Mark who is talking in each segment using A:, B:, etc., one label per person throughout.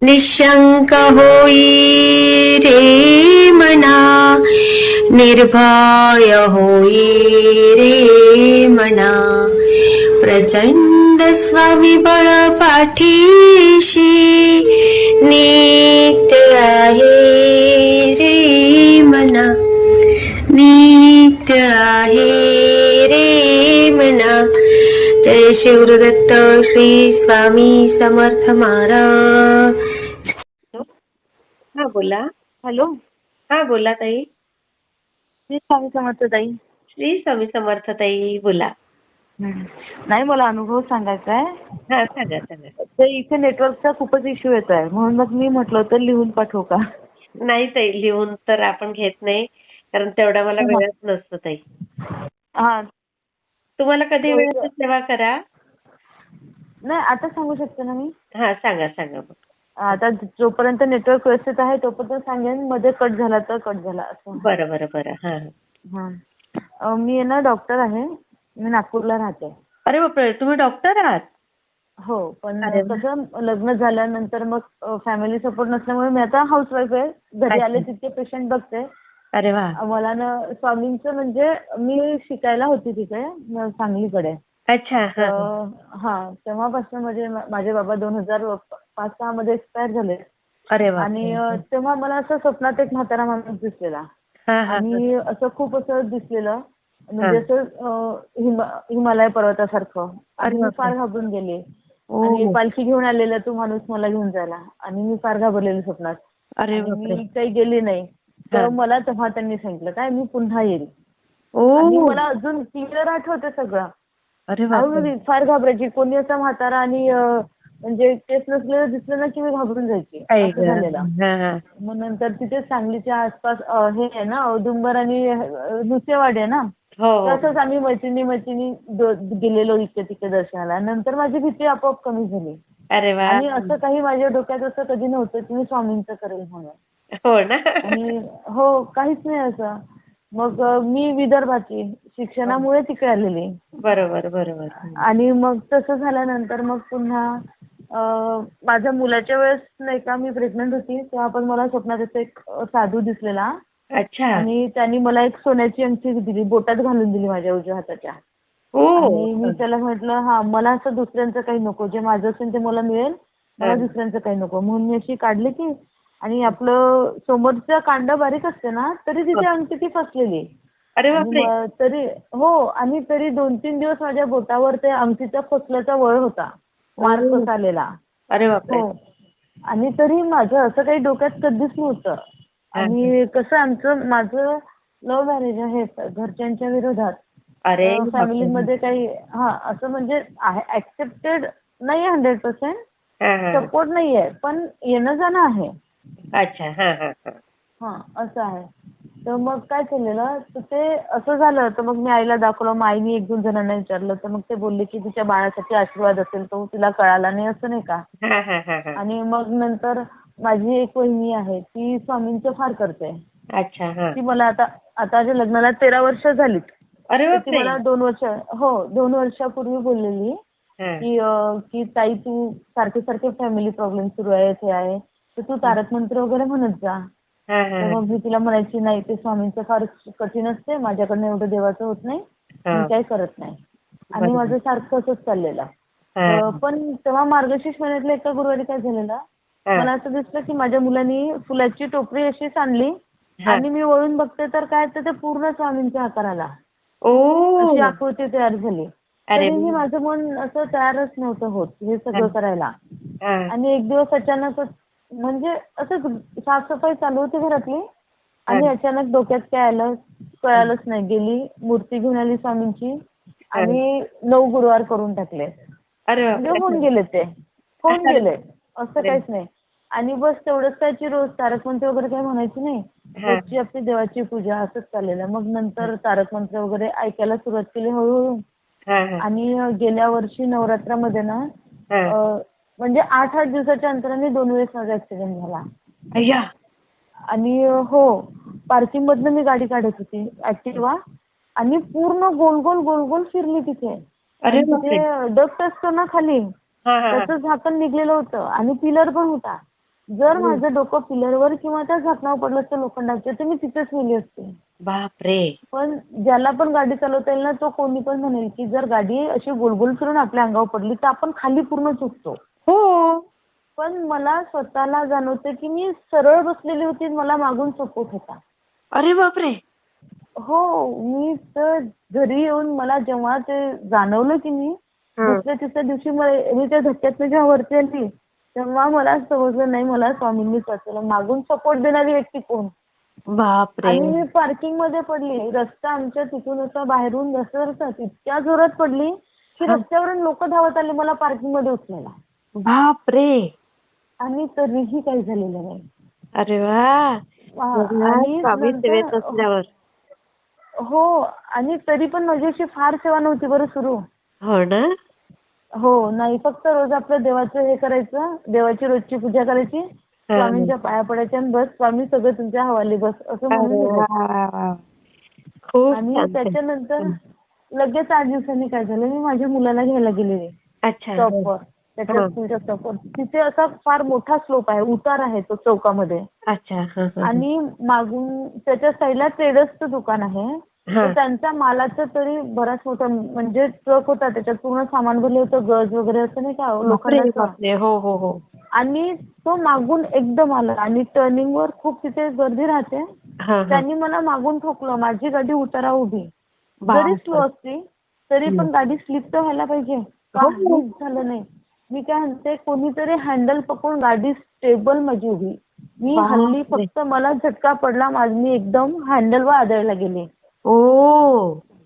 A: निशंक होई रे मना, निर्भय होई रे मना, प्रचंड स्वविबळ पाठीशी नित्य आहे रे मना, नित्य आहे रे मना. जय शिवदत्त श्री स्वामी समर्थ महाराज. हा बोला.
B: हॅलो.
A: हा बोला ताई.
B: श्री स्वामी समर्थ ताई.
A: श्री स्वामी समर्थ ताई बोला.
B: नाही, मला अनुभव सांगायचा आहे.
A: हा सांगा सांगा.
B: तर इथे नेटवर्कचा खूपच इश्यू येत आहे, म्हणून मग मी म्हटलं तर लिहून पाठवू का?
A: नाही ताई, लिहून तर आपण घेत नाही, कारण तेवढा मला वेळच नसतो ताई.
B: हा,
A: तुम्हाला कधी वेळ असेल तेव्हा करा.
B: नाही आता सांगू शकते ना मी.
A: हा सांगा सांगा मग.
B: आता जोपर्यंत नेटवर्क व्यवस्थित आहे तोपर्यंत सांगेन, मध्ये कट झाला तर कट झाला असं.
A: बरं बरं बरं. हा
B: हा, मी आहे ना डॉक्टर आहे. मी नागपूरला राहते.
A: अरे बापरे, तुम्ही डॉक्टर आहात?
B: हो, पण
A: अरे वा.
B: कसं लग्न झाल्यानंतर मग फॅमिली सपोर्ट नसल्यामुळे मी आता हाऊसवाईफ आहे. घरी आले तितके पेशंट बघते.
A: अरे वा.
B: मला ना स्वामींचं म्हणजे मी शिकायला होती तिथे सांगलीकडे.
A: अच्छा.
B: हा, तेव्हापासून म्हणजे माझे बाबा 2005-06 मध्ये एक्सपायर झाले.
A: अरे वा.
B: आणि तेव्हा मला असं स्वप्नात एक म्हातारा माणूस दिसलेला. आणि असं खूप असं दिसलेलं, म्हणजे असं हिमालय पर्वतासारखं. आणि मी फार घाबरून गेले. आणि पालखी घेऊन आलेला तो माणूस मला घेऊन जायला, आणि मी फार घाबरलेली स्वप्नात.
A: अरे
B: मी काही गेली नाही. तर मला तेव्हा त्यांनी सांगितलं काय मी पुन्हा येईल. आणि मला अजून क्लिअर आठवतं सगळं.
A: अरे वा.
B: मी फार घाबरायची. कोणी असा म्हातारा आणि म्हणजे केस नसलेलं दिसलं ना की मी घाबरून जायची. असं झालेलं. मग नंतर तिथे सांगलीच्या आसपास हे आहे ना औदुंबर आणि नुसेवाडी आहे ना, तसंच आम्ही मैत्रिणी गेलेलो इकडे तिकडे दर्शनाला. नंतर माझी भीती आपोआप कमी झाली.
A: अरे वा.
B: आणि असं काही माझ्या डोक्यात असं कधी नव्हतं की मी स्वामींचं करेल म्हणून.
A: हो ना.
B: आणि हो, काहीच नाही असं. मग मी विदर्भाची शिक्षणामुळे तिकडे आलेली.
A: बरोबर बरोबर.
B: आणि मग तसं झाल्यानंतर मग पुन्हा माझ्या मुलाच्या वेळेस नाही का मी प्रेग्नंट होती, तेव्हा पण मला स्वप्नात एक साधू दिसलेला.
A: अच्छा.
B: आणि त्यांनी मला एक सोन्याची अंगठी दिली, बोटात घालून दिली माझ्या उजव्या हाताच्या. आणि मी त्याला म्हटलं हा मला असं दुसऱ्यांचं काही नको, जे माझं असेल ते मला मिळेल, मला दुसऱ्यांचं काही नको. म्हणून मी अशी काढली की, आणि आपलं समोरचं कांड बारीक असते ना तरी तिथे अंगठी ती फसलेली.
A: अरे बापरे.
B: तरी हो, आणि तरी 2-3 दिवस माझ्या बोटावर ते अंगठीचा फसल्याचा वळ होता, मार्क फसलेला.
A: अरे बापरे.
B: हो, आणि तरी माझं असं काही डोक्यात कधीच नव्हतं. आणि कसं माझं लव्ह मॅरेज आहे, घरच्यांच्या विरोधात.
A: अरे
B: फॅमिलीमध्ये काही असं म्हणजे ऍक्सेप्टेड नाही 100%, सपोर्ट नाहीये, पण येणं जाणं आहे.
A: अच्छा.
B: असं आहे. तर मग काय केलेलं, तर ते असं झालं. तर मग मी आईला दाखवलं. मग आईने 1-2 जणांना विचारलं. तर मग ते बोलले की तिच्या बाळासाठी आशीर्वाद असेल तो तिला कळाला नाही, असं नाही का. आणि मग नंतर माझी एक वहिनी आहे, ती स्वामींचं फार करते.
A: अच्छा.
B: ती मला आता माझ्या लग्नाला 13 वर्ष झालीत.
A: अरे
B: ती मला 2 वर्षापूर्वी बोललेली की ताई तू सारखे फॅमिली प्रॉब्लेम सुरू आहेत, हे आहे, तर तू तारक मंत्र वगैरे म्हणत जा. तर मग मी तिला म्हणायची नाही, ते स्वामींचं फार कठीण असते, माझ्याकडनं एवढं देवाचं होत नाही, मी काही करत नाही. आणि माझं सारखं असंच चाललेलं. पण तेव्हा मार्गशीर्ष महिन्यातल्या एका गुरुवारी काय झालेलं, मला असं दिसलं की माझ्या मुलांनी फुलाची टोपली अशी आणली, आणि मी वळून बघते तर काय, तर ते पूर्ण स्वामींच्या आकाराला अशी आकृती तयार झाली. तरीही माझं मन असं तयारच नव्हतं होत हे सगळं करायला. आणि एक दिवस अचानकच, म्हणजे असं साफसफाई चालू होती घरातली, आणि अचानक डोक्यात काय आलं कळालंच नाही. गेली मूर्ती घेऊन आली स्वामींची, आणि 9 गुरुवार करून टाकले. म्हणजे होऊन गेले, ते होऊन गेले, असं काहीच नाही. आणि बस तेवढंच त्याची रोज तारक मंत्र वगैरे काही म्हणायची नाही, रोजची आपली देवाची पूजा असंच चाललेलं. मग नंतर तारक मंत्र वगैरे ऐकायला सुरुवात केली हळूहळू. आणि गेल्या वर्षी नवरात्रामध्ये ना म्हणजे 8-8 दिवसाच्या अंतराने 2 वेळेस माझा ऍक्सिडेंट झाला. आणि हो, पार्किंग मधनं मी गाडी काढत होती ऍक्टिव्हा, आणि पूर्ण गोल गोल फिरली तिथे. तिथे डस्ट असतो ना खाली, त्याचं झाकण निघलेलं होतं, आणि पिलर पण होता. जर माझं डोकं पिलरवर किंवा त्या झाकणावर पडलं असतं लोखंडाचे तर मी तिथेच गेली असते.
A: बापरे.
B: पण ज्याला पण गाडी चालवता येईल ना तो कोणी पण म्हणेल की जर गाडी अशी गोल फिरून आपल्या अंगावर पडली तर आपण खाली पूर्ण झुकतो.
A: हो.
B: पण मला स्वतःला जाणवते की मी सरळ बसलेली होती, मला मागून सपोर्ट होता.
A: अरे बापरे.
B: हो, मी तर घरी येऊन मला जेव्हा ते जाणवलं की मी दुसऱ्या तिसऱ्या दिवशी मी त्या धक्क्यातनं जेव्हा वरती आली तेव्हा मला समजलं नाही मला स्वामींनीच वाचवलं. मागून सपोर्ट देणारी व्यक्ती कोण?
A: बापरे.
B: आणि मी पार्किंग मध्ये पडली. रस्ता आमच्या तिथून असा बाहेरून रस्ता इतक्या जोरात पडली की रस्त्यावरून लोक धावत आले मला पार्किंग मध्ये उचलायला.
A: बापरे.
B: आणि तरीही काही झालेलं नाही.
A: अरे वा.
B: आणि
A: स्वामी सेवेत असल्यावर.
B: हो, आणि तरी पण माझी अशी फार सेवा नव्हती बरं सुरू.
A: हो ना.
B: हो, नाही फक्त रोज आपलं देवाचं हे करायचं, देवाची रोजची पूजा करायची, स्वामींच्या पाया पडायच्या आणि बस स्वामी सगळं तुमच्या हवाली बस असं म्हणून. आणि त्याच्यानंतर लगेच 8 दिवसांनी काय झालं मी माझ्या मुलाला घ्यायला गेलेले स्टॉपवर, त्याच्या स्कूलच्या स्टॉपवर. तिथे असा फार मोठा स्लोप आहे, उतार आहे तो चौकामध्ये. आणि मागून त्याच्या साईडला ट्रेडर्सचं दुकान आहे. तर त्यांचा मालाचं तरी बराच मोठा म्हणजे ट्रक होता, त्याच्यात पूर्ण सामान भरलं होतं, गज वगैरे असं नाही का लोखंडाचं.
A: हो.
B: आणि तो मागून एकदम आला आणि टर्निंगवर खूप तिथे गर्दी राहते. त्यांनी मला मागून ठोकलं. माझी गाडी उतारा उभी, जरी स्लो असली तरी पण गाडी स्लिप तर व्हायला पाहिजे. काहीच झालं नाही. मी काय म्हणते कोणीतरी हँडल पकडून गाडी स्टेबल माझी उभी. मी हल्ली फक्त मला झटका पडला, मी एकदम हँडलवर आदळला गेले.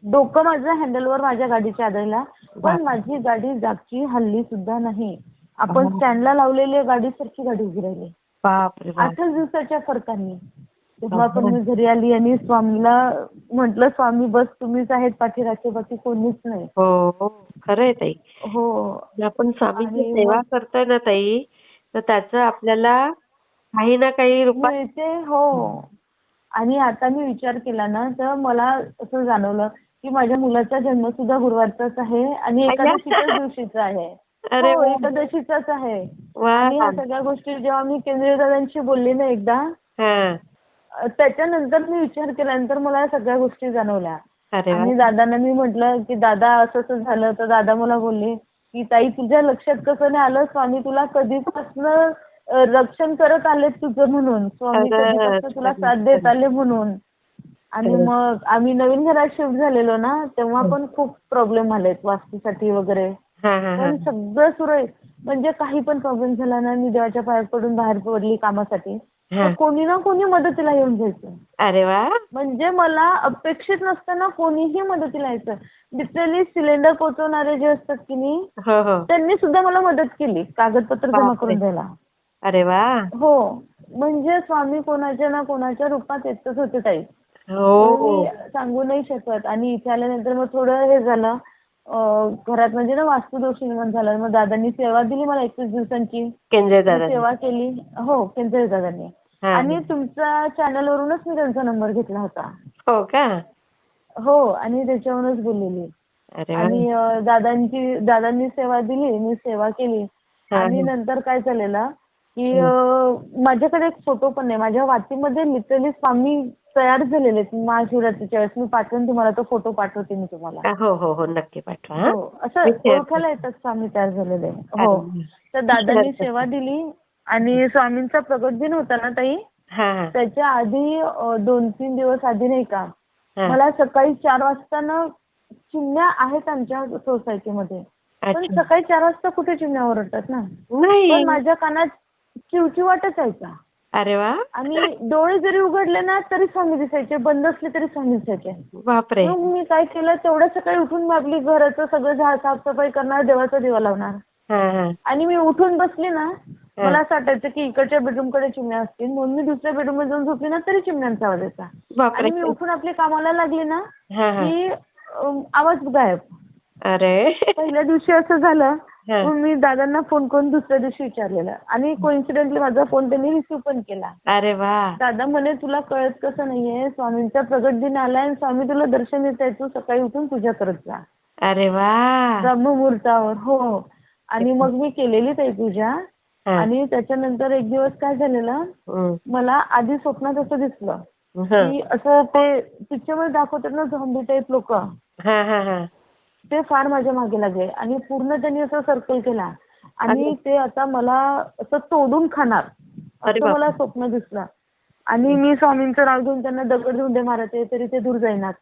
B: डोकं माझं हँडलवर माझ्या गाडीच्या आदळला, पण माझी गाडी जागची हल्ली सुद्धा नाही. आपण स्टँडला लावलेली गाडीसारखी गाडी उभी राहिली. 8 दिवसाच्या फरकाने. तेव्हा पण मी घरी आली आणि स्वामीला म्हटलं स्वामी बस तुम्हीच आहेत पाठीराखे, बाकी कोणीच नाही.
A: हो खरंय ताई.
B: हो,
A: आपण स्वामींची सेवा करतोय ना ताई तर त्याचं आपल्याला काही ना काही रूपात
B: मिळते. हो, आणि आता मी विचार केला ना तर मला असं जाणवलं की माझ्या मुलाचा जन्म सुद्धा गुरुवारचाच आहे आणि एकादशीच्याच दिवशीचा आहे. हो, एकादशीचाच आहे. आणि ह्या सगळ्या गोष्टी जेव्हा मी केंद्रीय दादांशी बोलले ना एकदा, त्याच्यानंतर मी विचार केल्यानंतर मला सगळ्या गोष्टी जाणवल्या. आणि दादांना मी म्हटलं की दादा असं झालं तर दादा मला बोलले की ताई तुझ्या लक्षात कसं नाही आलं, स्वामी तुला कधीपासून रक्षण करत आले तुझं म्हणून, स्वामी कधीपासून तुला साथ देत आले म्हणून. आणि मग आम्ही नवीन घरात शिफ्ट झालेलो ना तेव्हा पण खूप प्रॉब्लेम आलेत वास्तूसाठी वगैरे. पण सगळं सुरळीत, म्हणजे काही पण प्रॉब्लेम झाला ना मी देवाच्या पाया पडून बाहेर पडली कामासाठी तर कोणी ना कोणी मदतीला येऊन जायचं.
A: अरे वा.
B: म्हणजे मला अपेक्षित नसताना कोणीही मदतीला यायचं. लिटरली सिलेंडर पोहोचवणारे जे असतात की नाही त्यांनी सुद्धा मला मदत केली कागदपत्र जमा करून द्यायला.
A: अरे वा.
B: हो, म्हणजे स्वामी कोणाच्या ना कोणाच्या रूपात येतच होते ताई. मी सांगू नाही शकत. आणि इथे आल्यानंतर मग थोडं हे झालं, घरात म्हणजे ना वास्तुदोष निर्माण झाला. मग दादांनी सेवा दिली मला 21 दिवसांची सेवा केली. हो, केंद्रीय दादांनी. आणि तुमच्या चॅनल वरूनच मी त्यांचा नंबर घेतला होता.
A: हो का.
B: हो, आणि त्याच्यावरूनच बोललेली. आणि दादांनी सेवा दिली, मी सेवा केली. आणि नंतर काय झालेलं की माझ्याकडे एक फोटो पण नाही. माझ्या वातीमध्ये लिटरली स्वामी तयार झालेले महाशिवरात्रीच्या वेळेस. मी पाठवून तुम्हाला तो फोटो पाठवते मी तुम्हाला.
A: हो नक्की पाठवा.
B: हो, असं ओळखायला येतात स्वामी तयार झालेले. हो, तर दादांनी सेवा दिली. आणि स्वामींचा प्रगट दिन होता ना ताई, त्याच्या आधी 2-3 दिवस आधी नाही का मला सकाळी 4 वाजता ना चिमण्या आहेत आमच्या सोसायटीमध्ये, पण सकाळी 4 वाजता कुठे चिमण्या ओरडतात ना, पण माझ्या कानात चिवचिवाटच यायचा.
A: अरे वा.
B: आणि डोळे जरी उघडले ना तरी स्वामी दिसायचे, बंद असले तरी स्वामी दिसायचे.
A: बापरे.
B: मग मी काय केलं, तेवढ्या सकाळी उठून मी आपली घराचं सगळं साफसफाई करणार, देवाचा दिवा लावणार. आणि मी उठून बसली ना मला असं वाटायचं की इकडच्या बेडरूम कडे चिमण्या असतील, म्हणून मी दुसऱ्या बेडरूम मध्ये जाऊन झोपली ना तरी चिमण्यांचा आवाज यायचा. आणि मी उठून आपल्या कामाला लागली ना की आवाज गायब.
A: अरे,
B: पहिल्या दिवशी असं झालं. मग मी दादांना फोन करून दुसऱ्या दिवशी विचारलेलं आणि कोइन्सिडेंटली माझा फोन त्यांनी रिसिव्ह पण केला.
A: अरे वा.
B: दादा म्हणे तुला कळत कसं नाहीये, स्वामींचा प्रगट दिन आलाय आणि स्वामी तुला दर्शन देत आहे, तू सकाळी उठून पूजा करत जा.
A: अरे वा.
B: ब्रह्ममुहूर्तावर. हो, आणि मग मी केलेली ताई पूजा.
A: हा.
B: आणि त्याच्यानंतर एक दिवस काय झालेलं,
A: हं.
B: मला आधी स्वप्नात असं दिसलं
A: हं.
B: की असं ते पिक्चरमध्ये दाखवतात ना झॉम्बी टाईप लोक,
A: हा हा हा.
B: ते फार माझ्या मागे लागले आणि पूर्ण त्यांनी असं सर्कल केला आणि
A: अरे
B: ते आता मला असं तोडून खाणार
A: अरे
B: असं मला
A: बापरे.
B: स्वप्न दिसलं. आणि मी स्वामींचं नाव घेऊन त्यांना दगड धुंडे मारते तरी ते दूर जाईनात.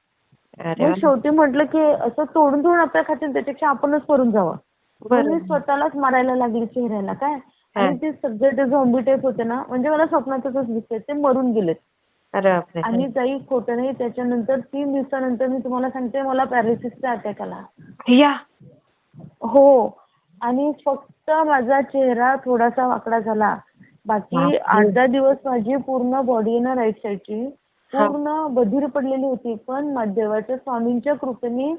A: अरे
B: मग
A: वा.
B: शेवटी म्हटलं की असं तोडून तोडून आपल्या खातील त्याच्यापेक्षा आपणच करून जावं. मग मी
A: बरोबर.
B: स्वतःलाच मारायला लागली चेहऱ्याला काय.
A: हा.
B: आणि ते सगळे ते झॉम्बी टाईप होते ना, म्हणजे मला स्वप्नातच दिसते ते मरून गेलेत.
A: अरे बापरे.
B: आणि काही खोटं नाही, त्याच्यानंतर 3 दिवसानंतर मी तुम्हाला सांगते मला पॅरालिसिसचा अटॅक आला.
A: या.
B: हो. आणि फक्त माझा चेहरा थोडासा वाकडा झाला. बाकी
A: बापरे.
B: 8-10 दिवस माझी पूर्ण बॉडी आहे ना राईट साईडची
A: हा.
B: पूर्ण बधीर पडलेली होती. पण देवाच्या स्वामींच्या कृपेने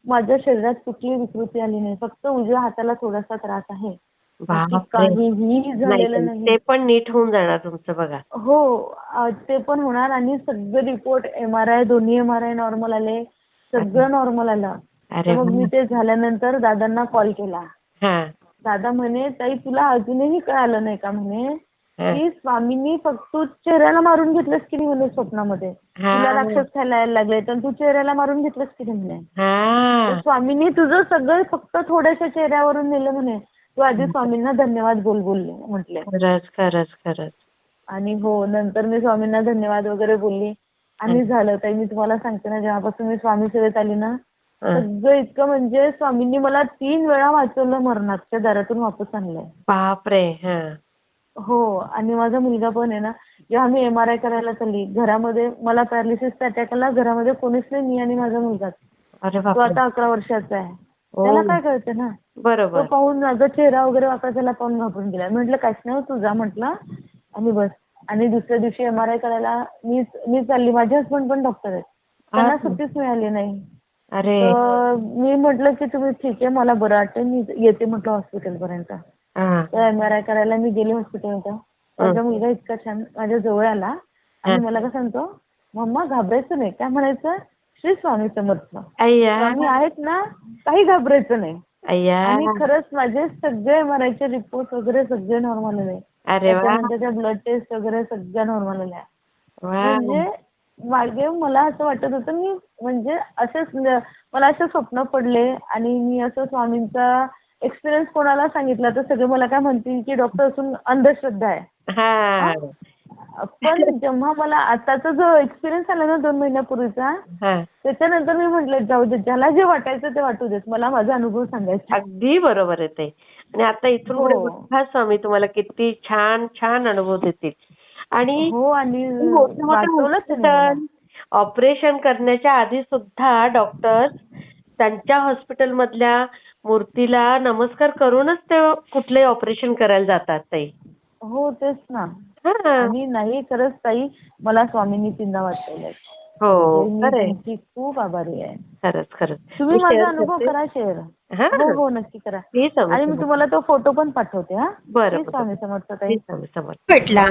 B: माझ्या शरीरात कुठलीही विकृती आली नाही. फक्त उजव्या हाताला थोडासा त्रास आहे. बाकी
A: बापरे.
B: काहीही
A: नाही
B: झालेलं
A: पण
B: नाही.
A: ते पण नीट होऊन जाणार तुमचं बघा.
B: हो. ते पण होणार आणि सगळे रिपोर्ट एमआरआय दोन्ही एमआरआय नॉर्मल आले. सगळं नॉर्मल आलं. तर
A: अरे
B: मग मी
A: वा.
B: ते झाल्यानंतर दादांना कॉल केला.
A: हा.
B: दादा म्हणे, ताई तुला अजूनही कळालं नाही का म्हणे,
A: हा.
B: की स्वामींनी फक्त तू चेहऱ्याला मारून घेतलंस की नाही म्हणे स्वप्नामध्ये. तुला
A: हा.
B: राक्षस खायला यायला लागले तर तू चेहऱ्याला मारून घेतलंस की नाही म्हणे. तर
A: हा.
B: स्वामींनी तुझं सगळं फक्त थोड्याशा चेहऱ्यावरून नेलं म्हणे. तू आधी स्वामींना धन्यवाद बोल बोलले म्हटले.
A: खरंच खरंच खरंच.
B: आणि हो नंतर मी स्वामींना धन्यवाद वगैरे बोलली. आणि झालं ताई मी तुम्हाला सांगते ना, जेव्हापासून मी स्वामी सेवेत आली ना,
A: हा.
B: सगळं इतकं म्हणजे स्वामींनी मला 3 वेळा वाचवलं, मरणाच्या दारातून वापस आणलंय.
A: बापरे. हा.
B: हो. आणि माझा मुलगा पण आहे ना, जेव्हा मी एमआरआय करायला चालली घरामध्ये मला पॅरालिसिसचा अटॅक आला. घरामध्ये कोणीच नाही, मी आणि माझा मुलगाच.
A: अरे
B: तो
A: बापरे.
B: आता 11 वर्षाचा आहे.
A: ओ.
B: त्याला काय कळतं ना. तो
A: बरोबर.
B: पाहून माझा चेहरा वगैरे वाकडा झाला पाहून घाबरून गेला. म्हटलं काहीच नाही तू जा म्हटलं आणि बस. आणि दुसऱ्या दिवशी एमआरआय करायला मी चालली. माझे हसबंड पण डॉक्टर आहेत. त्यांना
A: हा.
B: सुट्टीच मिळाली नाही.
A: अरे.
B: तर मी म्हटलं की तुम्ही ठीक आहे मला बरं वाटतंय मी येते म्हटलं हॉस्पिटलपर्यंत.
A: हा.
B: तर एमआरआय करायला मी गेले हॉस्पिटलमध्ये. माझा मुलगा इतका छान माझ्या जवळ आला आणि मला काय सांगतो, मम्मा घाबरायचं नाही. काय म्हणायचं, श्री स्वामी समर्थ.
A: अय्या.
B: स्वामी आहेत ना, काही घाबरायचं नाही.
A: अय्या.
B: आणि खरंच माझे सगळे एमआरआयचे रिपोर्ट वगैरे सगळे नॉर्मल आले.
A: अरे वा.
B: त्याच्यानंतरच्या ब्लड टेस्ट वगैरे सगळ्या नॉर्मल आल्या.
A: वा.
B: म्हणजे मागे मला असं वाटत होतं मी म्हणजे मला असे स्वप्न पडले आणि मी असं स्वामींचा एक्सपिरियन्स कोणाला सांगितला तर सगळे मला काय म्हणतील की डॉक्टर असून अंधश्रद्धा आहे.
A: हा.
B: पण जेव्हा मला आताचा जो एक्सपिरियन्स आला ना 2 महिन्यापूर्वीचा,
A: हा.
B: त्याच्यानंतर मी म्हटलं जाऊ दे, ज्याला जे वाटायचं ते वाटू देत. मला माझा अनुभव सांगायचा.
A: अगदी बरोबर आहे ते. आणि आता इथून पुढे
B: हो.
A: बघा स्वामी तुम्हाला किती छान छान अनुभव देतील. आणि
B: हो. आणि
A: मोठे
B: वाचवलंच त्यांनी मला.
A: हॉस्पिटल ऑपरेशन करण्याच्या आधी सुद्धा डॉक्टर्स त्यांच्या हॉस्पिटल मधल्या मूर्तीला नमस्कार करूनच ते कुठले ऑपरेशन करायला जातात ताई.
B: हो तेच ना.
A: हा.
B: आणि नाही खरंच ताई मला स्वामींनी 3दा वाचवलंय.
A: हो
B: मी
A: खरंय.
B: तुमची खूप आभारी आहे.
A: खरंच खरंच.
B: तुम्ही
A: मी
B: माझा
A: share
B: अनुभव
A: करते.
B: करा शेअर.
A: हा.
B: हो हो नक्की करा.
A: मी समजते.
B: आणि मी तुम्हाला तो फोटो पण पाठवते. हा.
A: बरं
B: श्री
A: बरं.
B: स्वामी समर्थ ताई.
A: मी समज.
C: वाटला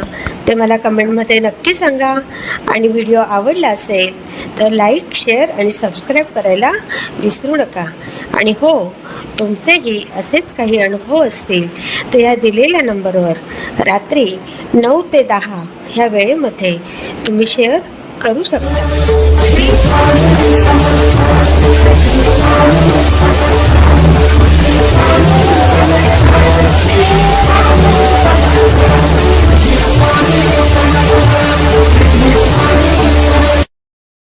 C: ते मला कमेंटमध्ये नक्की सांगा. आणि व्हिडिओ आवडला असेल तर लाईक, शेअर आणि सबस्क्राईब करायला विसरू नका. आणि हो, तुमचेही असेच काही अनुभव असतील तर या दिलेल्या नंबरवर रात्री 9 ते 10 ह्या वेळेमध्ये तुम्ही शेअर करू शकता.